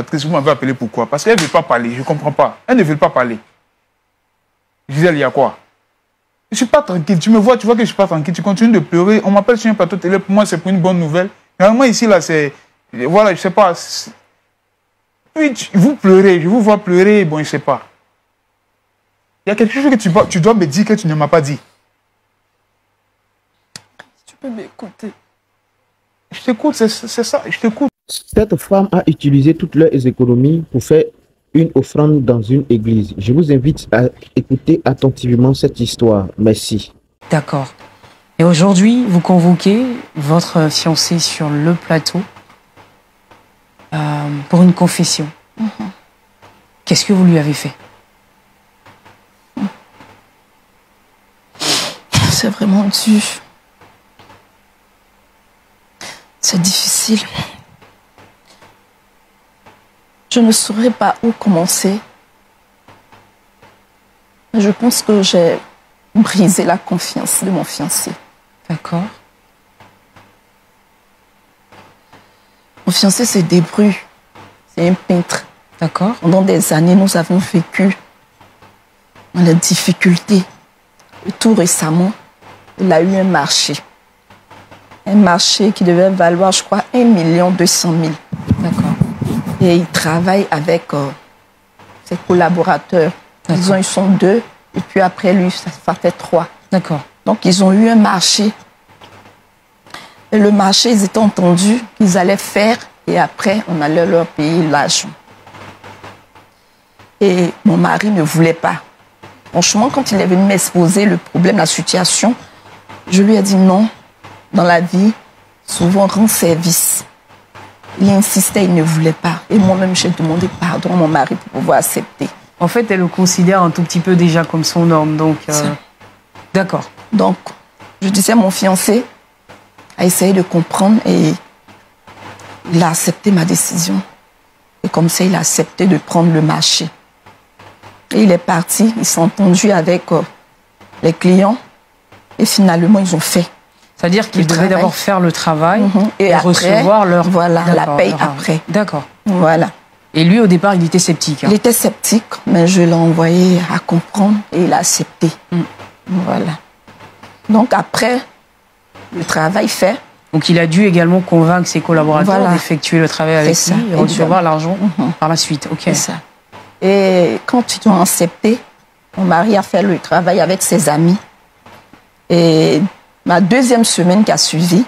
Patrice, vous m'avez appelé pourquoi? Parce qu'elle ne veut pas parler, je ne comprends pas. Elle ne veut pas parler. Gisèle, il y a quoi? Je ne suis pas tranquille. Tu me vois, tu vois que je ne suis pas tranquille. Tu continues de pleurer. On m'appelle sur un plateau télé. Pour moi, c'est pour une bonne nouvelle. Normalement, ici, là, c'est... Voilà, je ne sais pas. Puis, vous pleurez. Je vous vois pleurer. Bon, je ne sais pas. Il y a quelque chose que tu dois me dire que tu ne m'as pas dit. Tu peux m'écouter. Je t'écoute, c'est ça. Je t'écoute. Cette femme a utilisé toutes leurs économies pour faire une offrande dans une église. Je vous invite à écouter attentivement cette histoire. Merci. D'accord. Et aujourd'hui, vous convoquez votre fiancé sur le plateau pour une confession. Qu'est-ce que vous lui avez fait? C'est vraiment dur. C'est difficile. Je ne saurais pas où commencer. Je pense que j'ai brisé la confiance de mon fiancé. D'accord. Mon fiancé se débrouille. C'est un peintre. D'accord. Pendant des années, nous avons vécu dans les difficultés. Et tout récemment, il a eu un marché. Un marché qui devait valoir, je crois, 1 200 000. D'accord. Et il travaille avec ses collaborateurs. Ils sont 2, et puis après lui, ça fait 3. D'accord. Donc, ils ont eu un marché. Et le marché, ils étaient entendus qu'ils allaient faire, et après, on allait leur payer l'argent. Et mon mari ne voulait pas. Franchement, quand il est venu m'exposer le problème, la situation, je lui ai dit non. Dans la vie, souvent, rend service. Il insistait, il ne voulait pas. Et moi-même, j'ai demandé pardon à mon mari pour pouvoir accepter. En fait, elle le considère un tout petit peu déjà comme son homme. Donc, d'accord. Donc, je disais, mon fiancé a essayé de comprendre et il a accepté ma décision. Et comme ça, il a accepté de prendre le marché. Et il est parti, il s'est entendu avec les clients et finalement, ils ont fait. C'est-à-dire qu'ils devaient d'abord faire le travail et après, recevoir leur... Voilà, la paye après. D'accord. Voilà. Et lui, au départ, il était sceptique. Hein. Il était sceptique, mais je l'ai envoyé à comprendre et il a accepté. Voilà. Donc après, le travail fait. Donc il a dû également convaincre ses collaborateurs d'effectuer le travail avec lui et recevoir l'argent par la suite. Ok. C'est ça. Et quand ils ont accepté, mon mari a fait le travail avec ses amis. Et ma deuxième semaine qui a suivi,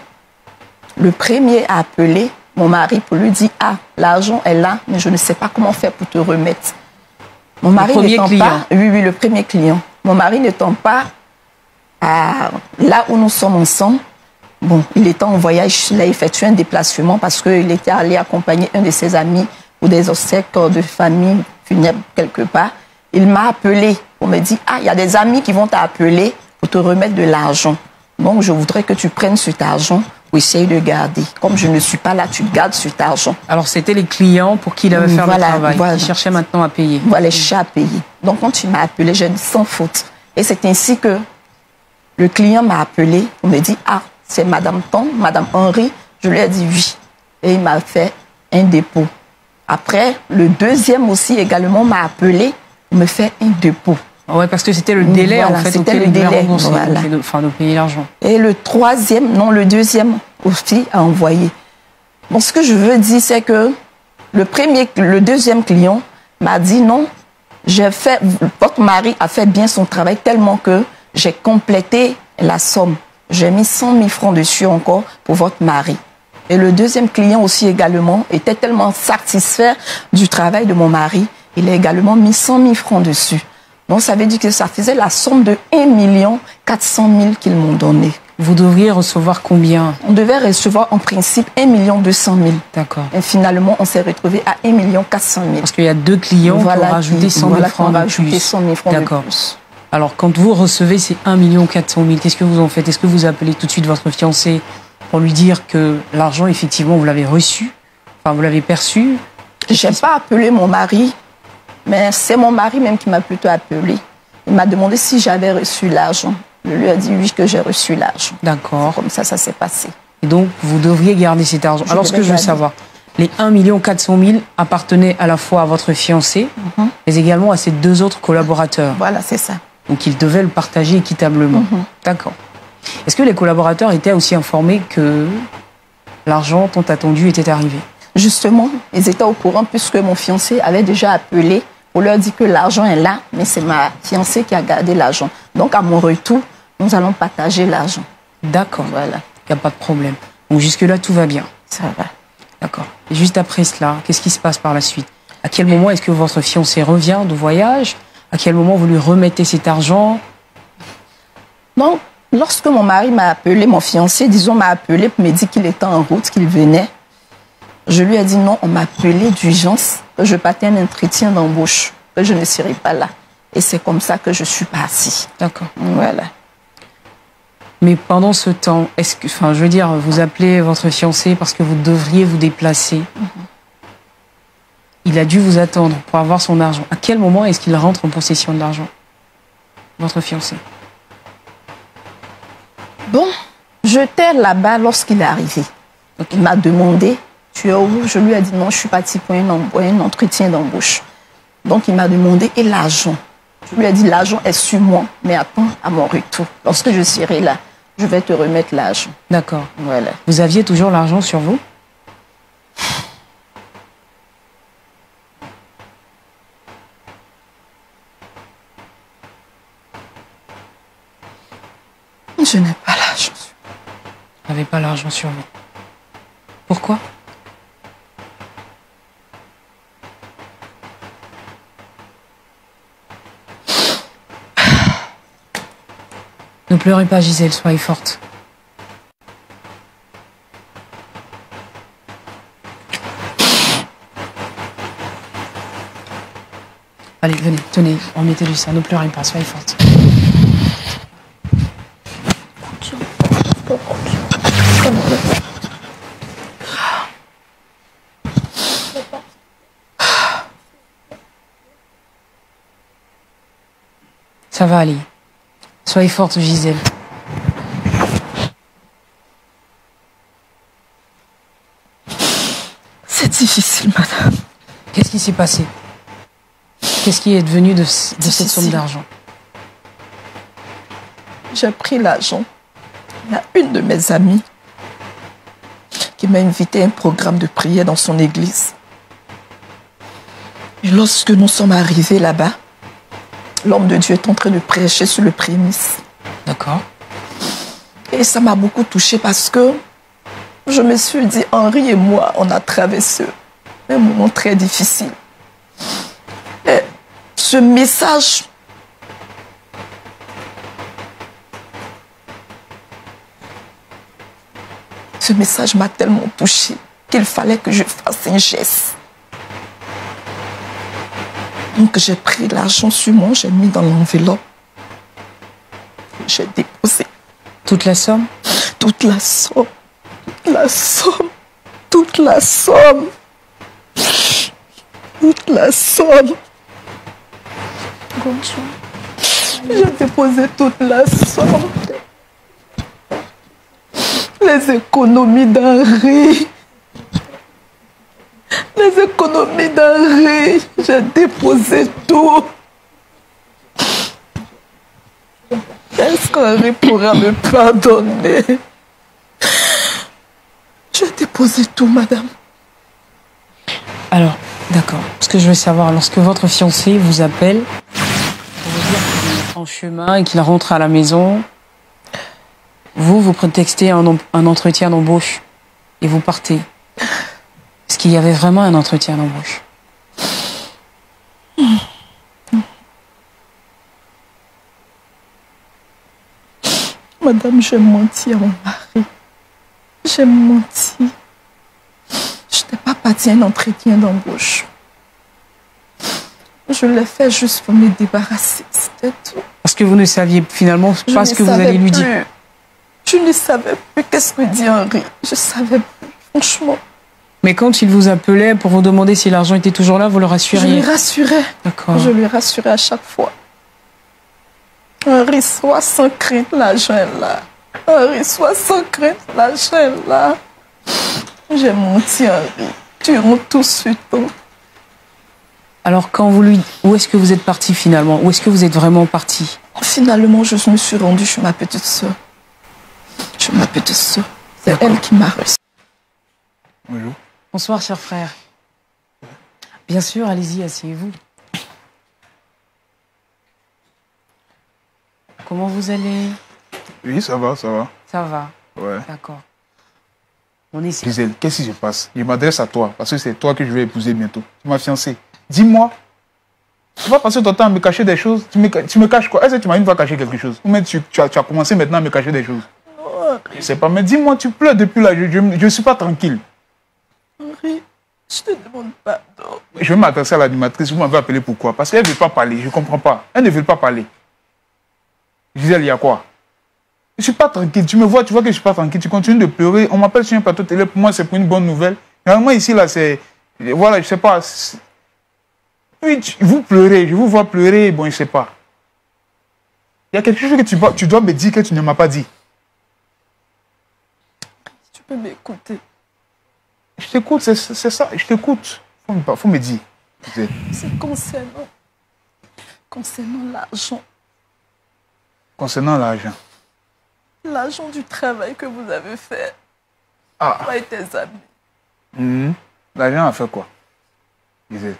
le premier a appelé mon mari pour lui dire « Ah, l'argent est là, mais je ne sais pas comment faire pour te remettre. » Mon mari n'étant pas... Oui, le premier client. Mon mari n'étant pas là où nous sommes ensemble, bon, il était en voyage, il a effectué un déplacement parce qu'il était allé accompagner un de ses amis pour des obsèques de famille funèbre quelque part. Il m'a appelé pour me dire « Ah, il y a des amis qui vont t'appeler pour te remettre de l'argent. Donc, je voudrais que tu prennes cet argent pour essayer de garder. Comme je ne suis pas là, tu gardes cet argent. » Alors, c'était les clients pour qui il avait fait le travail, qui cherchaient maintenant à payer. Voilà, les chats à payer. Donc, quand il m'a appelé, j'ai dit sans faute. Et c'est ainsi que le client m'a appelé pour me dire « Ah, c'est Madame Ton, Madame Henri. » Je lui ai dit oui. Et il m'a fait un dépôt. Après, le deuxième aussi également m'a appelé pour me faire un dépôt. Oui, parce que c'était le délai, en fait, auquel il devait rembourser, de payer l'argent. Et le troisième, non, le deuxième aussi a envoyé. Bon, ce que je veux dire, c'est que le deuxième client m'a dit non, votre mari a fait bien son travail tellement que j'ai complété la somme. J'ai mis 100 000 francs dessus encore pour votre mari. Et le deuxième client aussi également était tellement satisfait du travail de mon mari, il a également mis 100 000 francs dessus. Donc ça veut dire que ça faisait la somme de 1 400 000 qu'ils m'ont donné. Vous devriez recevoir combien? On devait recevoir en principe 1 200 000. D'accord. Et finalement, on s'est retrouvé à 1 400 000. Parce qu'il y a deux clients qui ont rajouté 100 000 francs de plus. 100 000 francs de plus. Alors, quand vous recevez ces 1 400 000, qu'est-ce que vous en faites? Est-ce que vous appelez tout de suite votre fiancé pour lui dire que l'argent, effectivement, vous l'avez reçu? Enfin, vous l'avez perçu? Je n'ai pas appelé mon mari, mais c'est mon mari même qui m'a plutôt appelé. Il m'a demandé si j'avais reçu l'argent. Je lui ai dit oui, que j'ai reçu l'argent. D'accord. Comme ça s'est passé. Et donc, vous devriez garder cet argent. Alors, ce que je veux savoir, les 1 400 000 appartenaient à la fois à votre fiancé, mais également à ses 2 autres collaborateurs. Voilà, c'est ça. Donc ils devaient le partager équitablement. D'accord. Est-ce que les collaborateurs étaient aussi informés que l'argent tant attendu était arrivé? Justement, ils étaient au courant puisque mon fiancé avait déjà appelé pour leur dire que l'argent est là, mais c'est ma fiancée qui a gardé l'argent. Donc à mon retour, nous allons partager l'argent. D'accord. Voilà. Il n'y a pas de problème. Donc jusque-là, tout va bien. Ça va. D'accord. Et juste après cela, qu'est-ce qui se passe par la suite? À quel moment est-ce que votre fiancé revient de voyage? À quel moment vous lui remettez cet argent? Donc, lorsque mon mari m'a appelé, mon fiancé, disons, m'a appelé pour me dire qu'il était en route, qu'il venait, je lui ai dit non, on m'a appelé d'urgence, que je partais à un entretien d'embauche, que je ne serai pas là. Et c'est comme ça que je suis partie. D'accord. Voilà. Mais pendant ce temps, est-ce que, enfin, je veux dire, vous appelez votre fiancé parce que vous devriez vous déplacer. Il a dû vous attendre pour avoir son argent. À quel moment est-ce qu'il rentre en possession de l'argent, votre fiancé? Bon, j'étais là-bas lorsqu'il est arrivé. Donc, il m'a demandé, tu es où? Je lui ai dit non, je suis partie pour un entretien d'embauche. Donc, il m'a demandé, et l'argent? Je lui ai dit, l'argent est sur moi, mais attends à mon retour. Lorsque je serai là, je vais te remettre l'argent. D'accord. Voilà. Vous aviez toujours l'argent sur vous? Je n'ai pas l'argent. Vous n'avez pas l'argent sur vous. Pourquoi? Ne pleurez pas, Gisèle, soyez forte. Allez, venez, tenez, remettez-lui ça, ne pleurez pas, soyez forte. Ça va aller. Soyez forte, Gisèle. C'est difficile, madame. Qu'est-ce qui s'est passé? Qu'est-ce qui est devenu de cette somme d'argent? J'ai pris l'argent. Il y a une de mes amies qui m'a invité à un programme de prière dans son église. Et lorsque nous sommes arrivés là-bas, l'homme de Dieu est en train de prêcher sur le prémisse. D'accord. Et ça m'a beaucoup touchée parce que je me suis dit, Henri et moi, on a traversé un moment très difficile. Et ce message m'a tellement touchée qu'il fallait que je fasse un geste. Donc j'ai pris l'argent sur moi, j'ai mis dans l'enveloppe. J'ai déposé. Toute la somme? Toute la somme. Toute la somme. Toute la somme. Toute la somme. J'ai déposé toute la somme. Les économies d'Henri. Les économies d'Henri. J'ai déposé tout. Est-ce qu'Henri pourra me pardonner? J'ai déposé tout, madame. Alors, d'accord. Ce que je veux savoir, lorsque votre fiancé vous appelle pour vous dire qu'il est en chemin et qu'il rentre à la maison, vous prétextez un entretien d'embauche et vous partez. Est-ce qu'il y avait vraiment un entretien d'embauche? Madame, j'ai menti à mon mari. J'ai menti. Je n'étais pas partie à un entretien d'embauche. Je l'ai fait juste pour me débarrasser, c'était tout. Parce que vous ne saviez finalement pas ce que vous alliez lui dire. Je ne savais plus qu'est-ce que dit Henri. Je ne savais plus, franchement. Mais quand il vous appelait pour vous demander si l'argent était toujours là, vous le rassuriez? Je lui rassurais. D'accord. Je lui rassurais à chaque fois. Henri, sois sans crainte, l'argent est là. Henri, sois sans crainte, l'argent est là. J'ai menti, Henri. durant tout ce temps. Alors, quand vous lui... Où est-ce que vous êtes parti finalement? Où est-ce que vous êtes vraiment parti? Finalement, je me suis rendue chez ma petite soeur. Chez ma petite soeur. C'est elle qui m'a reçue. Bonjour. Bonsoir, cher frère. Bien sûr, allez-y, asseyez-vous. Comment vous allez? Oui, ça va, ça va. Ça va. Ouais. D'accord. On est ici. Gisèle, qu'est-ce qui se passe? Je m'adresse à toi, parce que c'est toi que je vais épouser bientôt. Tu m'as fiancé. Dis-moi. Tu vas passer ton temps à me cacher des choses. Tu me caches quoi? Est-ce que tu m'as une fois caché quelque chose? Ou même tu as commencé maintenant à me cacher des choses? Non, Je sais pas, mais dis-moi, tu pleures depuis là. Je ne suis pas tranquille. Henri, je te demande pardon. Je vais m'adresser à l'animatrice. Vous m'avez appelé pourquoi? Parce qu'elle ne veut pas parler. Je ne comprends pas. Elle ne veut pas parler. Gisèle, il y a quoi? Je ne suis pas tranquille. Tu me vois, tu vois que je ne suis pas tranquille. Tu continues de pleurer. On m'appelle sur un plateau télé. Pour moi, c'est pour une bonne nouvelle. Normalement, ici, là, c'est... Voilà, je ne sais pas. Oui, vous pleurez. Je vous vois pleurer. Bon, je ne sais pas. Il y a quelque chose que tu dois me dire que tu ne m'as pas dit. Tu peux m'écouter. Je t'écoute, c'est ça. Je t'écoute. Faut me dire. C'est concernant l'argent. Concernant l'argent. L'argent du travail que vous avez fait. Ah. Toi et tes amis. L'argent a fait quoi? Gisèle.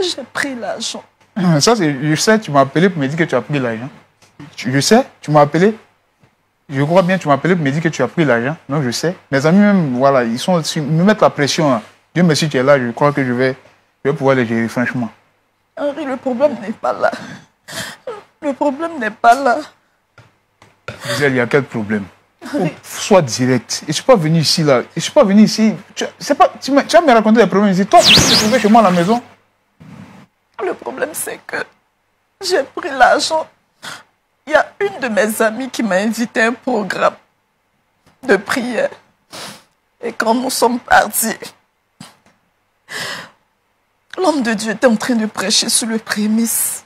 J'ai pris l'argent. Ça, je sais, tu m'as appelé pour me dire que tu as pris l'argent. Je sais, tu m'as appelé. Je crois bien, tu m'as appelé pour me dire que tu as pris l'argent. Non, je sais. Mes amis même, voilà, ils me mettent la pression. Là. Dieu merci, tu es là, je crois que je vais pouvoir les gérer, franchement. Henri, le problème n'est pas là. Le problème n'est pas là. Gisèle, il y a quel problème? Sois direct. Je ne suis pas venu ici, là. Je ne suis pas venu ici. Tu vas me raconter des problèmes ici. Toi, tu t'es trouvé chez moi à la maison. Le problème, c'est que j'ai pris l'argent. Il y a une de mes amies qui m'a invité à un programme de prière. Et quand nous sommes partis, l'homme de Dieu était en train de prêcher sur le prémisse.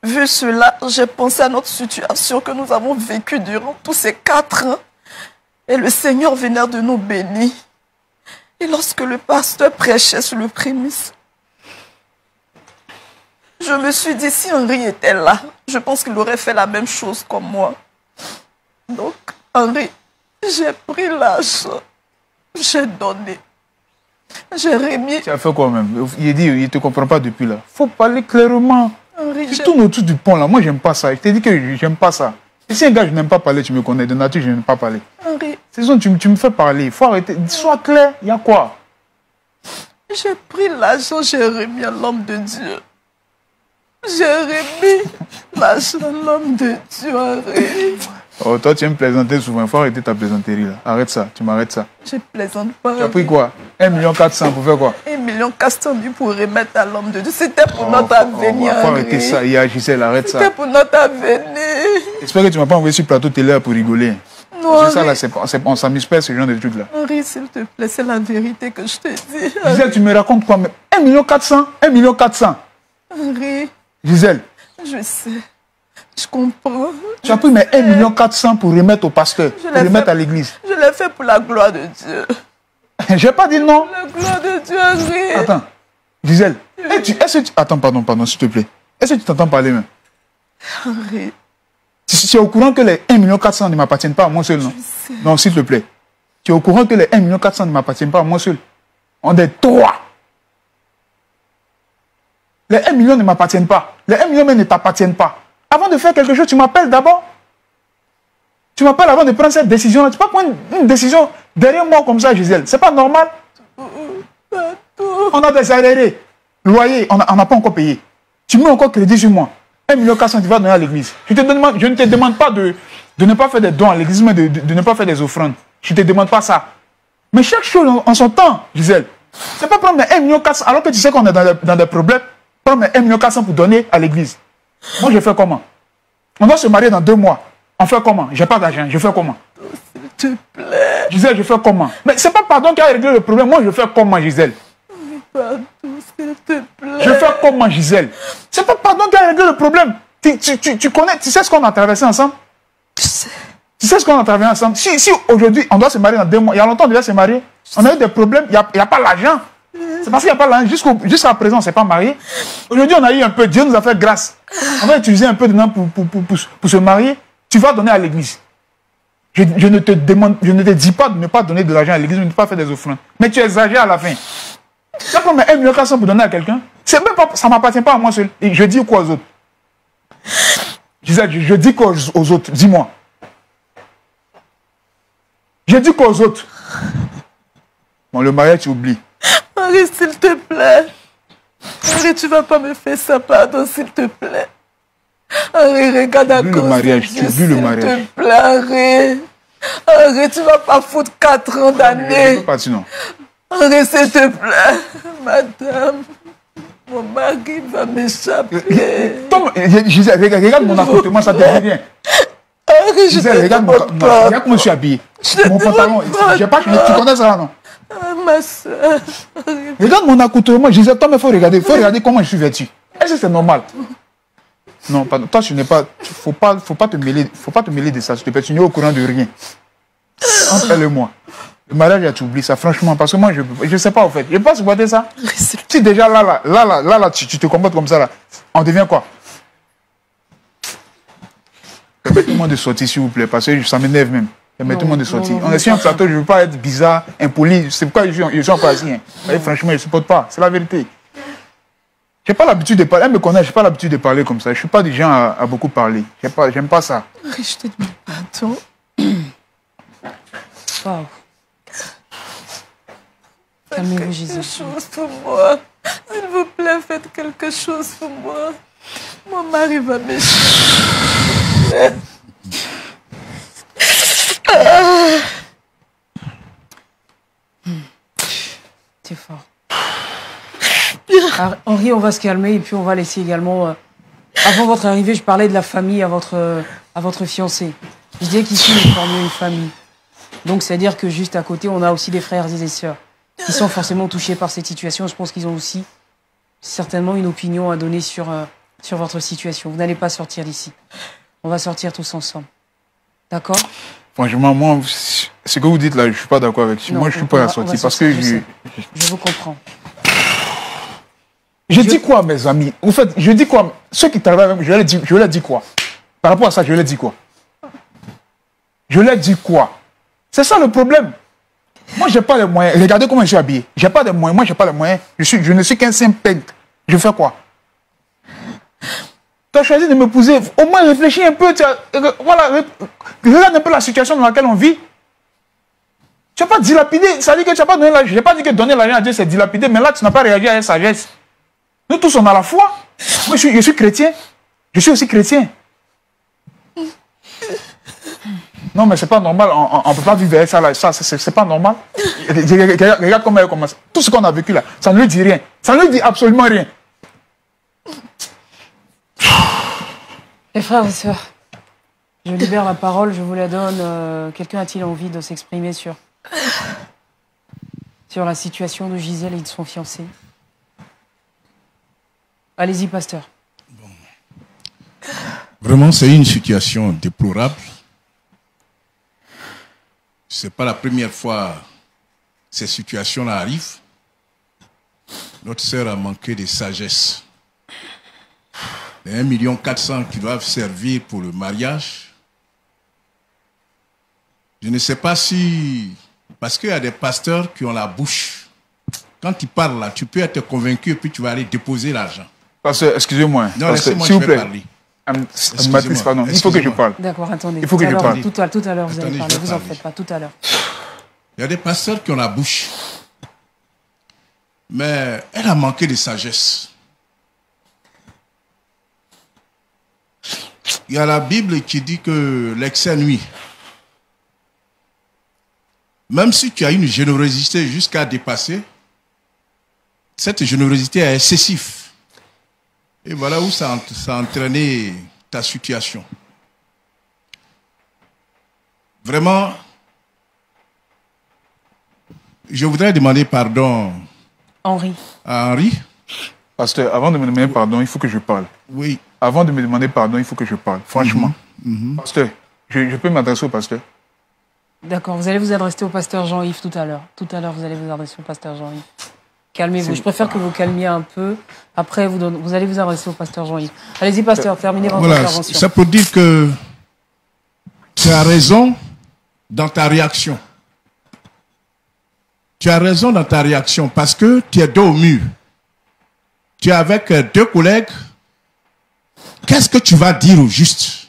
Vu cela, j'ai pensé à notre situation que nous avons vécue durant tous ces 4 ans. Et le Seigneur venait de nous bénir. Et lorsque le pasteur prêchait sur le prémisse, je me suis dit, si Henri était là, je pense qu'il aurait fait la même chose comme moi. Donc, Henri, j'ai pris l'argent, j'ai donné. J'ai remis. Tu as fait quoi même? Il dit, il ne te comprend pas depuis là. Il faut parler clairement. Henri, tu tournes autour du pont là. Moi, j'aime pas ça. Je t'ai dit que j'aime pas ça. Et si un gars, je n'aime pas parler, tu me connais. De nature, je n'aime pas parler. Henri. C'est ça, tu me fais parler. Il faut arrêter. Sois clair. Il y a quoi? J'ai pris l'argent, j'ai remis à l'homme de Dieu. J'ai remis l'argent à l'homme de Dieu, Henri. Oh, toi, tu aimes plaisanter souvent. Il faut arrêter ta plaisanterie là. Arrête ça. Tu m'arrêtes ça. Je plaisante pas. Tu as pris quoi? 1,4 million pour faire quoi? 1,4 million pour remettre à l'homme de Dieu. C'était pour notre avenir. Il faut arrêter ça. Il y a Gisèle, arrête ça. C'était pour notre avenir. J'espère que tu ne m'as pas envoyé sur le plateau télé pour rigoler. Non, c'est ça là, on s'amuse pas à ce genre de trucs là. Henri, s'il te plaît, c'est la vérité que je te dis. Gisèle, tu me racontes quoi? 1,4 million? 1,4 million? Henri. Gisèle. Je sais. Je comprends. Tu as pris mes 1,4 million pour remettre au pasteur, pour remettre à l'église. Je l'ai fait pour la gloire de Dieu. J'ai pas dit non. Pour la gloire de Dieu, Henri. Attends. Gisèle, attends, pardon, s'il te plaît. Est-ce que tu t'entends parler même? Henri. Tu es au courant que les 1,4 million ne m'appartiennent pas à moi seul, non? Non, s'il te plaît. Tu es au courant que les 1,4 million ne m'appartiennent pas à moi seul? On est 3. Les 1 million ne m'appartiennent pas. Les 1 million même ne t'appartiennent pas. Avant de faire quelque chose, tu m'appelles d'abord. Tu m'appelles avant de prendre cette décision-là. Tu peux pas prendre une décision derrière moi comme ça, Gisèle. C'est pas normal. On a des arriérés. Loyer, on n'a pas encore payé. Tu mets encore crédit sur moi. 1,4 million, tu vas donner à l'église. Je ne te demande pas de ne pas faire des dons à l'église, mais de ne pas faire des offrandes. Je ne te demande pas ça. Mais chaque chose en son temps, Gisèle. C'est pas prendre 1,4 million alors que tu sais qu'on est dans des problèmes. Prendre 1,4 million pour donner à l'église. Moi, je fais comment? On doit se marier dans 2 mois. On fait comment? J'ai pas d'argent. Je fais comment? S'il te plaît. Gisèle, je fais comment? Mais c'est pas pardon qui a réglé le problème. Moi, je fais comment, Gisèle? Pardon, s'il te plaît. Je fais comment, Gisèle? C'est pas pardon qui a réglé le problème. Tu connais, tu sais ce qu'on a traversé ensemble? Je sais. Tu sais ce qu'on a travaillé ensemble? Si aujourd'hui, on doit se marier dans 2 mois, il y a longtemps, on devait se marier. On a eu des problèmes, il n'y a pas l'argent. C'est parce qu'il n'y a pas l'argent. Jusqu'à présent, on ne s'est pas marié. Aujourd'hui, on a eu un peu. Dieu nous a fait grâce. On va utiliser un peu de temps pour se marier. Tu vas donner à l'église. Je ne te dis pas de ne pas donner de l'argent à l'église, de ne pas faire des offrandes. Mais tu exagères à la fin. Tu vas prendre 1 million 400 pour donner à quelqu'un. Ça ne m'appartient pas à moi seul. Et je dis quoi aux autres? Je dis quoi aux autres? Dis-moi. Je dis quoi aux autres? Bon, le mariage, tu oublies. Henri, s'il te plaît. Henri, tu vas pas me faire ça, pardon, s'il te plaît. Henri, regarde à cause le mariage, de Dieu, tu oublies le mariage. s'il te plaît, Henri. Henri, tu vas pas foutre 4 ans d'année. Je ne pas partir, non. Henri, s'il te plaît. Madame, mon mari va m'échapper. Regarde mon accoutrement, ça ne te dit rien. Henri, je te regarde comment je suis habillé. Mon pantalon, tu connais ça, non? Ma soeur. Regarde mon accoutrement. Je disais, toi, mais il faut regarder comment je suis vêtu. Est-ce que c'est normal? Non, pardon. Toi, tu n'es pas. Faut pas te mêler de ça. S'il te plaît, tu n'es au courant de rien. Entre elle et moi. Le mariage, tu oublies ça, franchement. Parce que moi, je ne sais pas, en fait. Je ne peux pas supporter ça. Si déjà là, tu te comportes comme ça, là, on devient quoi? Permettez-moi de sortir, s'il vous plaît, parce que ça m'énerve même. Permettez-moi de sortir. On est sur un plateau, je ne veux pas être bizarre, impoli. C'est pourquoi je suis encore assis. Hein. Franchement, je ne supporte pas. C'est la vérité. Je n'ai pas l'habitude de parler. Elle me connaît, je n'ai pas l'habitude de parler comme ça. Je ne suis pas du genre à beaucoup parler. J'aime pas ça. Je te demande pardon. Wow. Calmez-vous, Jésus. Faites quelque chose pour moi. S'il vous plaît, faites quelque chose pour moi. Mon mari va m'échapper. C'est fort. Alors, Henri, on va se calmer et puis on va laisser également... avant votre arrivée, je parlais de la famille à votre fiancé. Je disais qu'ici, nous formions une famille. Donc, c'est-à-dire que juste à côté, on a aussi des frères et des sœurs qui sont forcément touchés par cette situation. Je pense qu'ils ont aussi certainement une opinion à donner sur votre situation. Vous n'allez pas sortir d'ici. On va sortir tous ensemble. D'accord? Franchement, moi, ce que vous dites là, je ne suis pas d'accord avec ça. Moi, je ne suis pas à sortir parce que je vous comprends. Je dis quoi, mes amis? En fait, je dis quoi? Ceux qui travaillent avec moi, je leur dis quoi? Par rapport à ça, je leur dis quoi? Je leur dis quoi? C'est ça le problème. Moi, je n'ai pas les moyens. Regardez comment je suis habillé. Je n'ai pas de moyens. Moi, je n'ai pas les moyens. Je ne suis qu'un simple peintre. Je fais quoi? Tu as choisi de m'épouser. Au moins, réfléchis un peu. Voilà, regarde un peu la situation dans laquelle on vit. Tu n'as pas dilapidé. Ça veut dire que tu n'as pas donné l'argent. Je n'ai pas dit que donner l'argent à Dieu, c'est dilapider. Mais là, tu n'as pas réagi à la sagesse. Nous tous, on a la foi. Moi, je suis chrétien. Je suis aussi chrétien. Non, mais c'est pas normal. On ne peut pas vivre avec ça. Là. Ça, c'est pas normal. Regarde comment elle commence. Tout ce qu'on a vécu là, ça ne lui dit rien. Ça ne lui dit absolument rien. Les frères et sœurs, je libère la parole, je vous la donne. Quelqu'un a-t-il envie de s'exprimer sur la situation de Gisèle et de son fiancé? Allez-y, pasteur. Bon. Vraiment, c'est une situation déplorable. Ce n'est pas la première fois que ces situations-là arrivent. Notre sœur a manqué de sagesse. Les 1 400 000 qui doivent servir pour le mariage. Je ne sais pas si... Parce qu'il y a des pasteurs qui ont la bouche. Quand ils parlent là, tu peux être convaincu et puis tu vas aller déposer l'argent. Pasteur, excusez-moi. Non, laissez-moi, s'il je vous vais plaît. parler. Matrice, pardon. Il faut que je parle. D'accord, attendez. Il faut que je parle. Tout à l'heure, vous allez Attendez, parler. je vais Vous en parler. faites pas, tout à l'heure. Il y a des pasteurs qui ont la bouche. Mais elle a manqué de sagesse. Il y a la Bible qui dit que l'excès nuit. Même si tu as une générosité jusqu'à dépasser, cette générosité est excessive. Et voilà où ça a entraîné ta situation. Vraiment, je voudrais demander pardon Henri. à Henri. Pasteur, avant de me demander pardon, il faut que je parle. Oui. Avant de me demander pardon, il faut que je parle. Franchement. Pasteur, Je peux m'adresser au pasteur. D'accord, vous allez vous adresser au pasteur Jean-Yves tout à l'heure. Tout à l'heure, vous allez vous adresser au pasteur Jean-Yves. Calmez-vous, je préfère que vous calmiez un peu. Après, vous allez vous adresser au pasteur Jean-Yves. Allez-y, pasteur, terminez votre intervention. Ça peut dire que tu as raison dans ta réaction. Tu as raison dans ta réaction parce que tu es dos au mur. Tu es avec deux collègues. Qu'est-ce que tu vas dire au juste?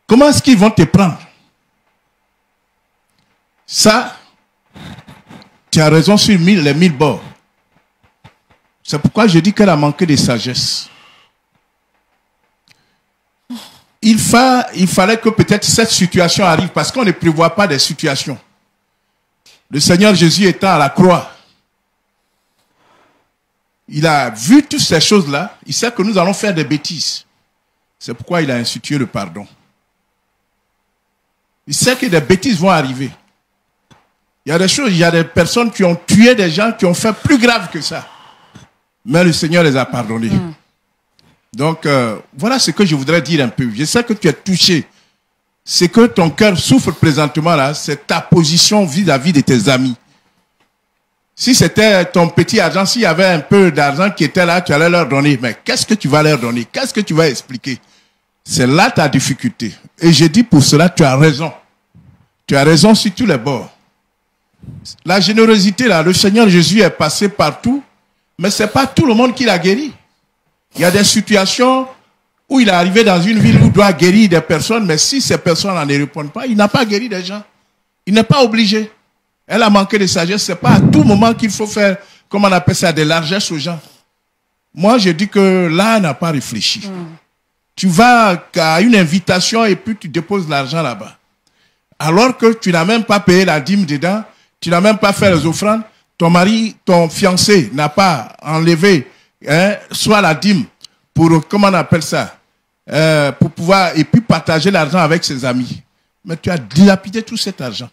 Comment est-ce qu'ils vont te prendre? Ça, tu as raison sur les 1000 bords. C'est pourquoi je dis qu'elle a manqué de sagesse. Il fallait que peut-être cette situation arrive parce qu'on ne prévoit pas des situations. Le Seigneur Jésus étant à la croix, il a vu toutes ces choses-là. Il sait que nous allons faire des bêtises. C'est pourquoi il a institué le pardon. Il sait que des bêtises vont arriver. Il y a des choses, il y a des personnes qui ont tué des gens, qui ont fait plus grave que ça. Mais le Seigneur les a pardonnés. Donc, voilà ce que je voudrais dire un peu. Je sais que tu es touché. C'est que ton cœur souffre présentement là, c'est ta position vis-à-vis de tes amis. Si c'était ton petit argent, s'il y avait un peu d'argent qui était là, tu allais leur donner. Mais qu'est-ce que tu vas leur donner? Qu'est-ce que tu vas expliquer? C'est là ta difficulté. Et je dis pour cela, tu as raison. Tu as raison sur tous les bords. La générosité là, le Seigneur Jésus est passé partout, mais c'est pas tout le monde qui l'a guéri. Il y a des situations où il est arrivé dans une ville où il doit guérir des personnes, mais si ces personnes ne répondent pas, il n'a pas guéri des gens. Il n'est pas obligé. Elle a manqué de sagesse. C'est pas à tout moment qu'il faut faire, comment on appelle ça, de largesse aux gens. Moi, je dis que là, elle n'a pas réfléchi. Tu vas à une invitation et puis tu déposes l'argent là-bas. Alors que tu n'as même pas payé la dîme dedans, tu n'as même pas fait les offrandes, ton mari, ton fiancé n'a pas enlevé soit la dîme pour, comment on appelle ça, pour pouvoir, et puis partager l'argent avec ses amis. Mais tu as dilapidé tout cet argent.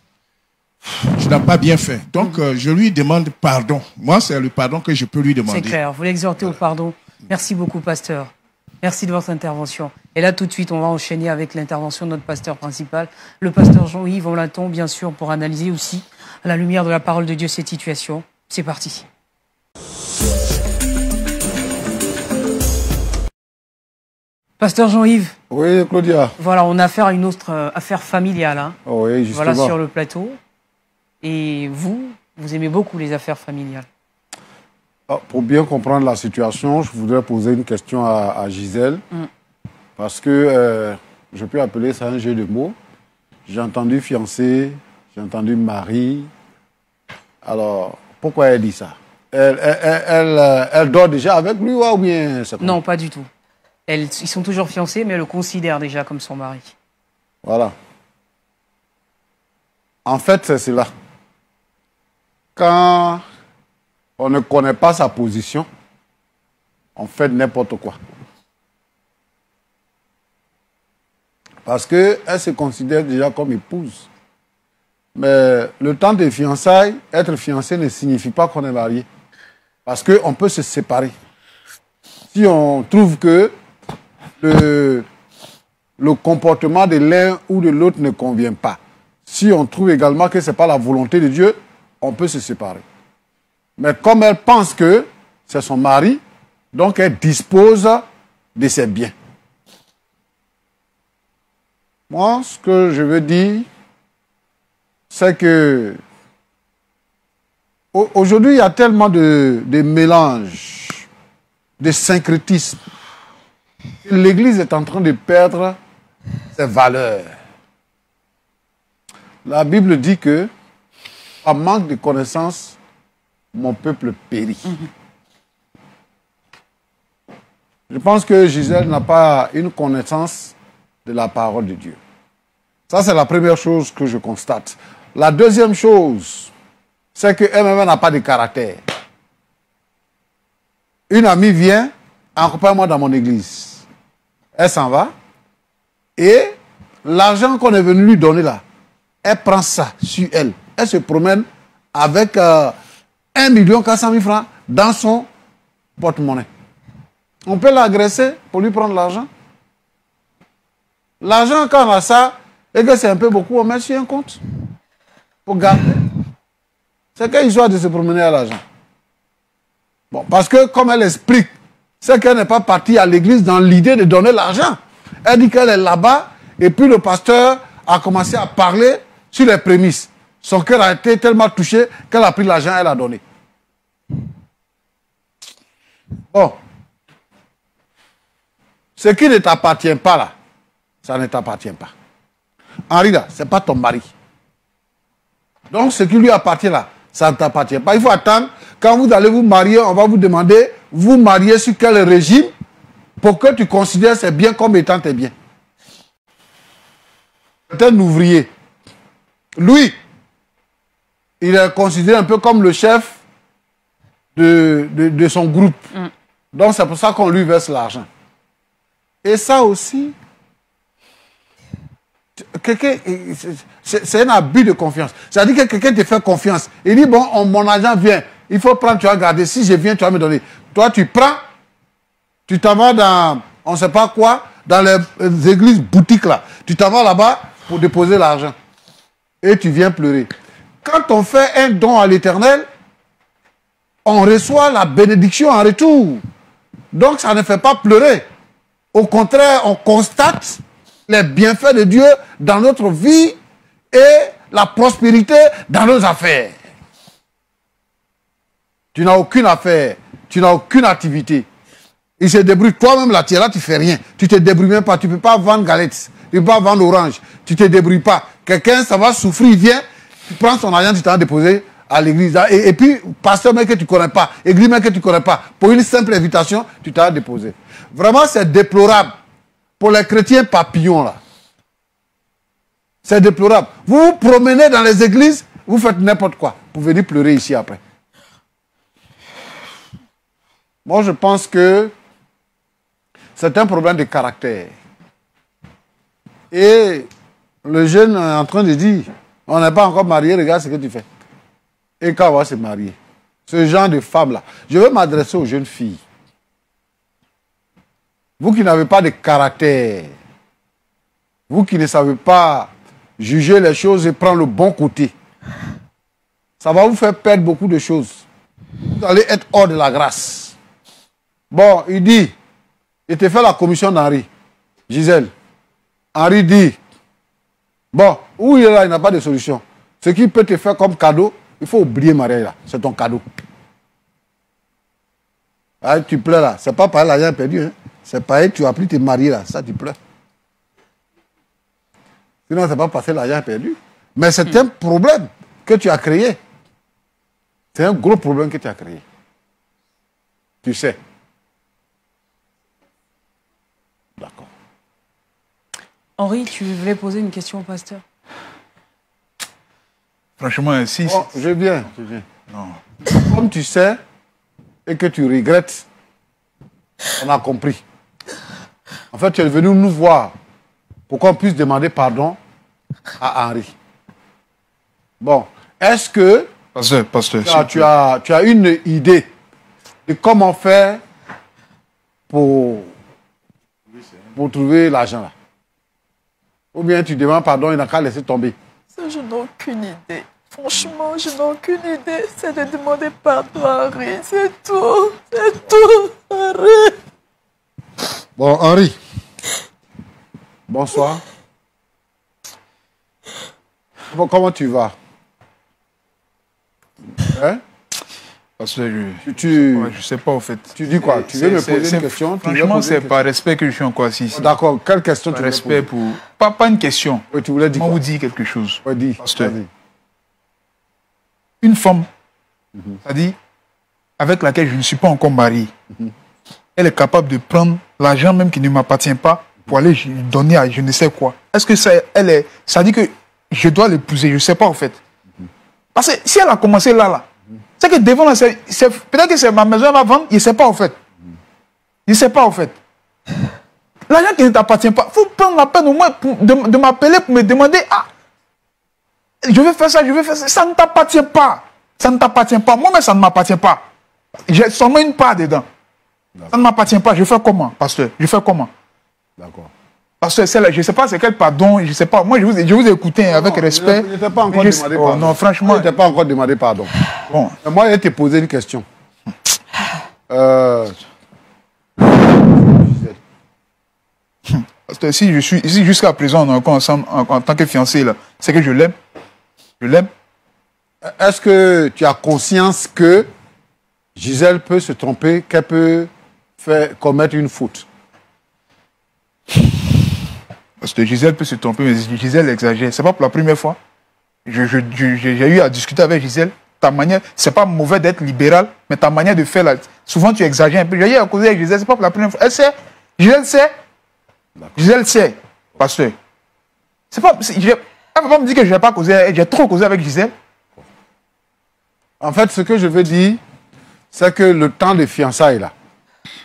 Tu n'as pas bien fait. Donc, je lui demande pardon. Moi, c'est le pardon que je peux lui demander. C'est clair, vous l'exhortez au pardon. Merci beaucoup, pasteur. Merci de votre intervention. Et là, tout de suite, on va enchaîner avec l'intervention de notre pasteur principal, le pasteur Jean-Yves Onlaton, bien sûr, pour analyser aussi, à la lumière de la parole de Dieu, cette situation. C'est parti. Pasteur Jean-Yves. Oui, Claudia. Voilà, on a affaire à une autre affaire familiale. Hein. Oui, justement. Voilà, sur le plateau. Et vous aimez beaucoup les affaires familiales. Pour bien comprendre la situation, je voudrais poser une question à Gisèle. Parce que je peux appeler ça un jeu de mots. J'ai entendu fiancé, j'ai entendu mari. Alors, pourquoi elle dit ça? Elle dort déjà avec lui ou bien... Non, pas du tout. Ils sont toujours fiancés, mais elle le considère déjà comme son mari. Voilà. En fait, c'est cela. Quand on ne connaît pas sa position, on fait n'importe quoi. Parce qu'elle se considère déjà comme épouse. Mais le temps des fiançailles, être fiancé ne signifie pas qu'on est marié. Parce qu'on peut se séparer. Si on trouve que le comportement de l'un ou de l'autre ne convient pas, si on trouve également que ce n'est pas la volonté de Dieu, on peut se séparer. Mais comme elle pense que c'est son mari, donc elle dispose de ses biens. Moi, ce que je veux dire, c'est que aujourd'hui, il y a tellement de mélanges, de syncrétisme. L'Église est en train de perdre ses valeurs. La Bible dit que, par manque de connaissance, mon peuple périt. Je pense que Gisèle n'a pas une connaissance de la parole de Dieu. Ça, c'est la première chose que je constate. La deuxième chose, c'est qu'elle-même n'a pas de caractère. Une amie vient, accompagne-moi dans mon église. Elle s'en va. Et l'argent qu'on est venu lui donner là, elle prend ça sur elle. Elle se promène avec 1 400 000 francs dans son porte-monnaie. On peut l'agresser pour lui prendre l'argent. L'argent, quand on a ça, et que c'est un peu beaucoup, on met sur un compte pour garder. C'est quelle histoire de se promener à l'argent. Bon, parce que comme elle explique, c'est qu'elle n'est pas partie à l'église dans l'idée de donner l'argent. Elle dit qu'elle est là-bas et puis le pasteur a commencé à parler sur les prémices. Son cœur a été tellement touché qu'elle a pris l'argent et elle a donné. Bon. Ce qui ne t'appartient pas là, ça ne t'appartient pas. Henri là, ce n'est pas ton mari. Donc ce qui lui appartient là, ça ne t'appartient pas. Il faut attendre, quand vous allez vous marier, on va vous demander, vous marier sur quel régime pour que tu considères ces biens comme étant tes biens. C'est un ouvrier. Lui, il est considéré un peu comme le chef de son groupe. Donc c'est pour ça qu'on lui verse l'argent. Et ça aussi, c'est un abus de confiance. C'est-à-dire que quelqu'un te fait confiance. Il dit, bon, mon argent vient. Il faut prendre, tu vas garder. Si je viens, tu vas me donner. Toi, tu prends, tu t'en vas dans, on ne sait pas quoi, dans les églises boutiques là. Tu t'en vas là-bas pour déposer l'argent. Et tu viens pleurer. Quand on fait un don à l'Éternel, on reçoit la bénédiction en retour. Donc, ça ne fait pas pleurer. Au contraire, on constate les bienfaits de Dieu dans notre vie et la prospérité dans nos affaires. Tu n'as aucune affaire, tu n'as aucune activité. Il se débrouille. Toi-même, là, tu es là, tu ne fais rien. Tu ne te débrouilles même pas. Tu ne peux pas vendre galettes. Tu ne peux pas vendre orange. Tu ne te débrouilles pas. Quelqu'un, ça va souffrir, il vient, tu prends son argent, tu t'en déposé à l'église. Et puis, pasteur même que tu ne connais pas, église même que tu ne connais pas, pour une simple invitation, tu t'as déposé. Vraiment, c'est déplorable. Pour les chrétiens papillons, là. C'est déplorable. Vous vous promenez dans les églises, vous faites n'importe quoi pour venir pleurer ici après. Moi, je pense que c'est un problème de caractère. Et le jeune est en train de dire, on n'est pas encore marié, regarde ce que tu fais. Et quand on va se marier, ce genre de femme-là, je veux m'adresser aux jeunes filles. Vous qui n'avez pas de caractère, vous qui ne savez pas juger les choses et prendre le bon côté, ça va vous faire perdre beaucoup de choses. Vous allez être hors de la grâce. Bon, il dit, il te fait la commission d'Henri, Gisèle. Henri dit, bon, où il est là, il n'a pas de solution. Ce qu'il peut te faire comme cadeau, il faut oublier Marie là, c'est ton cadeau. Ah, tu pleures là, c'est pas pareil, l'argent perdu, hein. C'est pareil, tu as pris tes mariés là, ça tu pleures. Sinon, c'est pas passé, l'argent perdu. Mais c'est un problème que tu as créé. C'est un gros problème que tu as créé. Tu sais. D'accord. Henri, tu voulais poser une question au pasteur? Franchement, si... Oh, je viens. Non. Comme tu sais et que tu regrettes, on a compris. En fait, tu es venu nous voir pour qu'on puisse demander pardon à Henri. Bon, est-ce que Pasteur, tu as une idée de comment faire pour trouver l'argent là? Ou bien tu demandes pardon, il n'a qu'à laisser tomber? Ça, je n'ai aucune idée. Franchement, je n'ai aucune idée. C'est de demander pardon à Henri. C'est tout. C'est tout, Henri. Bon, Henri. Bonsoir. Bon, comment tu vas? Hein? Pasteur, je sais pas en fait. Tu dis quoi? Tu veux me poser une question? Franchement, c'est par respect que je suis encore assis ici. D'accord. Quelle question tu veux respect poser? pour... Pas une question. Oui, tu voulais dire quoi? Moi, vous dire quelque chose. Oui, dis. Pasteur. Une femme, c'est-à-dire avec laquelle je ne suis pas encore marié, elle est capable de prendre l'argent même qui ne m'appartient pas pour aller donner à je ne sais quoi. Est-ce que ça dit que je dois l'épouser? Je ne sais pas en fait. Parce que si elle a commencé là, c'est que devant là, peut-être que c'est ma maison, elle va vendre, il ne sait pas en fait. Il ne sait pas en fait. L'argent qui ne t'appartient pas, il faut prendre la peine au moins de m'appeler pour me demander, ah, je vais faire ça, ça ne t'appartient pas. Ça ne t'appartient pas. Moi-même, ça ne m'appartient pas. J'ai seulement une part dedans. Ça ne m'appartient pas. Je fais comment, pasteur? Je fais comment? D'accord. Parce que celle-là, je ne sais pas c'est quel pardon, je ne sais pas. Moi, je vous ai écouté avec respect. Je n'étais pas encore demandé pardon. Non, franchement. Je n'étais pas encore demandé pardon. Bon. Moi, je vais te poser une question. Parce que si je suis ici jusqu'à présent, on est encore ensemble en tant que fiancé, là, c'est que je l'aime. Je l'aime. Est-ce que tu as conscience que Gisèle peut se tromper, qu'elle peut commettre une faute? Parce que Gisèle peut se tromper, mais Gisèle exagère. C'est pas pour la première fois. J'ai eu à discuter avec Gisèle. Ta manière, c'est pas mauvais d'être libéral, mais ta manière de faire, là, souvent tu exagères un peu. J'ai eu à causer avec Gisèle, c'est pas pour la première fois. Elle sait. Gisèle sait. Gisèle sait. Pasteur. C'est pas. Elle ne peut pas me dire que je n'ai pas causé. J'ai trop causé avec Gisèle. En fait, ce que je veux dire, c'est que le temps de fiançailles, là,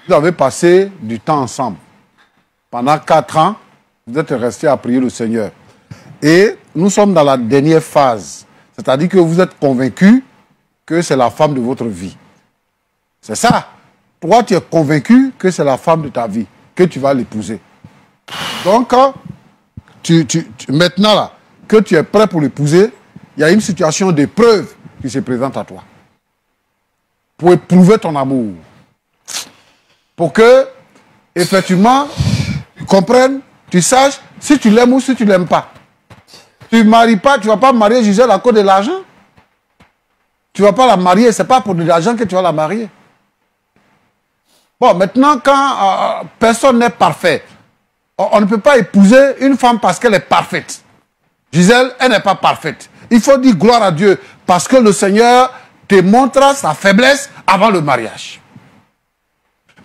vous avez passé du temps ensemble. Pendant 4 ans, vous êtes restés à prier le Seigneur. Et nous sommes dans la dernière phase. C'est-à-dire que vous êtes convaincus que c'est la femme de votre vie. C'est ça. Toi, tu es convaincu que c'est la femme de ta vie, que tu vas l'épouser. Donc, maintenant, là, que tu es prêt pour l'épouser, il y a une situation d'épreuve qui se présente à toi. Pour éprouver ton amour. Pour que, effectivement, tu comprennes, tu saches si tu l'aimes ou si tu ne l'aimes pas. Tu ne maries pas, tu ne vas pas marier Gisèle à cause de l'argent. Tu ne vas pas la marier, ce n'est pas pour de l'argent que tu vas la marier. Bon, maintenant, quand personne n'est parfait, on ne peut pas épouser une femme parce qu'elle est parfaite. Gisèle, elle n'est pas parfaite. Il faut dire gloire à Dieu parce que le Seigneur te montrera sa faiblesse avant le mariage.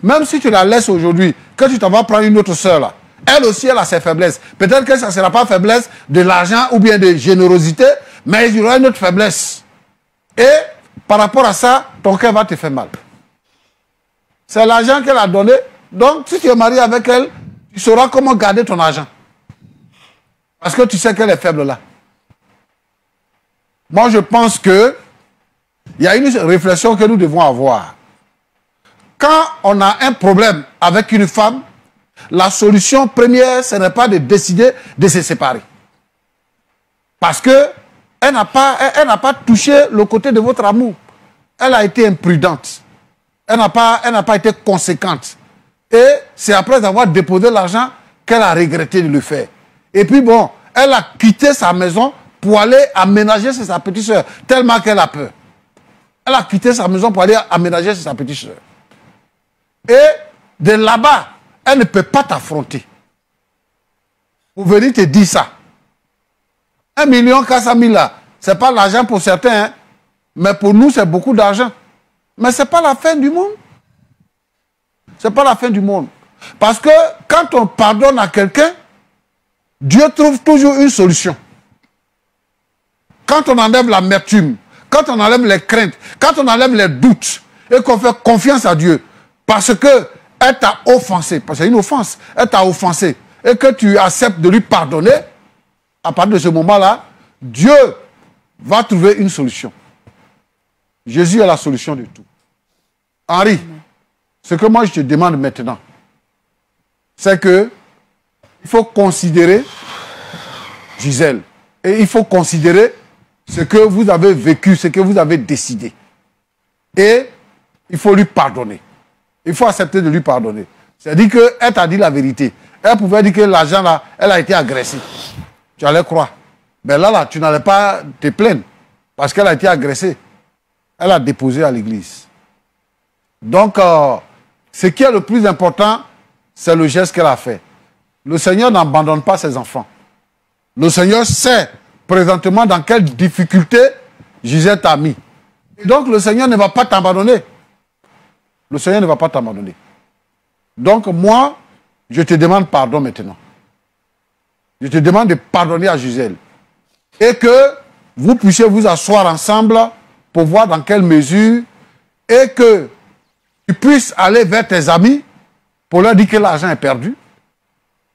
Même si tu la laisses aujourd'hui, que tu t'en vas prendre une autre sœur là, elle aussi, elle a ses faiblesses. Peut-être que ça ne sera pas faiblesse de l'argent ou bien de générosité, mais il y aura une autre faiblesse. Et par rapport à ça, ton cœur va te faire mal. C'est l'argent qu'elle a donné. Donc, si tu es marié avec elle, tu sauras comment garder ton argent. Parce que tu sais qu'elle est faible là. Moi, je pense que il y a une réflexion que nous devons avoir. Quand on a un problème avec une femme, la solution première, ce n'est pas de décider de se séparer. Parce que elle n'a pas touché le côté de votre amour. Elle a été imprudente. Elle n'a pas été conséquente. Et c'est après avoir déposé l'argent qu'elle a regretté de le faire. Et puis bon, elle a quitté sa maison pour aller aménager chez sa petite soeur, tellement qu'elle a peur. Elle a quitté sa maison pour aller aménager chez sa petite soeur. Et de là-bas, elle ne peut pas t'affronter. Pour venir te dire ça. 1 400 000 là, ce n'est pas l'argent pour certains, hein, mais pour nous, c'est beaucoup d'argent. Mais ce n'est pas la fin du monde. Ce n'est pas la fin du monde. Parce que quand on pardonne à quelqu'un, Dieu trouve toujours une solution. Quand on enlève l'amertume, quand on enlève les craintes, quand on enlève les doutes, et qu'on fait confiance à Dieu, parce qu'elle t'a offensé, parce que c'est une offense, elle t'a offensé, et que tu acceptes de lui pardonner, à partir de ce moment-là, Dieu va trouver une solution. Jésus est la solution de tout. Henri, ce que moi je te demande maintenant, c'est que il faut considérer Gisèle. Et il faut considérer ce que vous avez vécu, ce que vous avez décidé. Et il faut lui pardonner. Il faut accepter de lui pardonner. C'est-à-dire qu'elle t'a dit la vérité. Elle pouvait dire que l'argent là, elle a été agressée. Tu allais croire. Mais là, tu n'allais pas te plaindre. Parce qu'elle a été agressée. Elle a déposé à l'église. Donc, ce qui est le plus important, c'est le geste qu'elle a fait. Le Seigneur n'abandonne pas ses enfants. Le Seigneur sait présentement dans quelle difficulté Gisèle t'a mis. Et donc, le Seigneur ne va pas t'abandonner. Le Seigneur ne va pas t'abandonner. Donc, moi, je te demande pardon maintenant. Je te demande de pardonner à Gisèle. Et que vous puissiez vous asseoir ensemble pour voir dans quelle mesure, et que tu puisses aller vers tes amis pour leur dire que l'argent est perdu,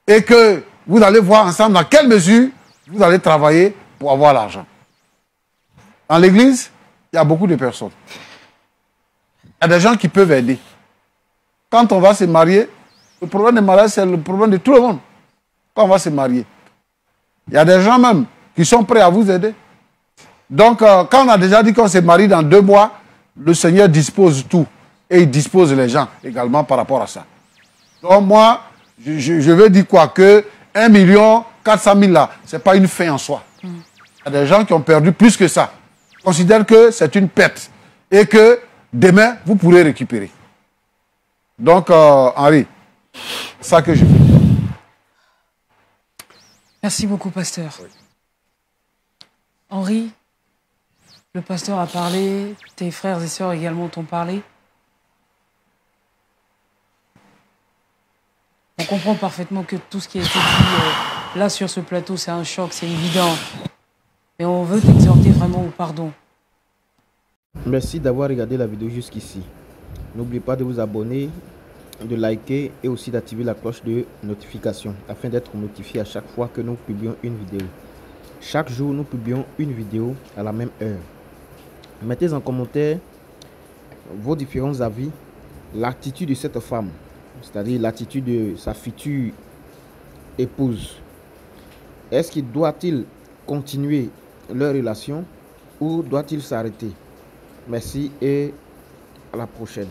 et que vous allez voir ensemble dans quelle mesure vous allez travailler pour avoir l'argent. Dans l'église, il y a beaucoup de personnes. Il y a des gens qui peuvent aider. Quand on va se marier, le problème des mariages, c'est le problème de tout le monde. quand on va se marier. Il y a des gens même qui sont prêts à vous aider. Donc, quand on a déjà dit qu'on se marie dans 2 mois, le Seigneur dispose tout. Et il dispose les gens également par rapport à ça. Donc, moi, je veux dire quoi? Que 1 400 000 là, ce n'est pas une fin en soi. Il y a des gens qui ont perdu plus que ça. Ils considèrent que c'est une perte. Et que demain, vous pourrez récupérer. Donc, Henri, c'est ça que je veux dire. Merci beaucoup, pasteur. Oui. Henri, le pasteur a parlé, tes frères et sœurs également t'ont parlé. On comprend parfaitement que tout ce qui a été dit là sur ce plateau, c'est un choc, c'est évident. Mais on veut t'exhorter vraiment au pardon. Merci d'avoir regardé la vidéo jusqu'ici. N'oubliez pas de vous abonner, de liker et aussi d'activer la cloche de notification afin d'être notifié à chaque fois que nous publions une vidéo. Chaque jour, nous publions une vidéo à la même heure. Mettez en commentaire vos différents avis, l'attitude de cette femme, c'est-à-dire l'attitude de sa future épouse. Est-ce qu'il doit-il continuer leur relation ou doit-il s'arrêter? Merci et à la prochaine.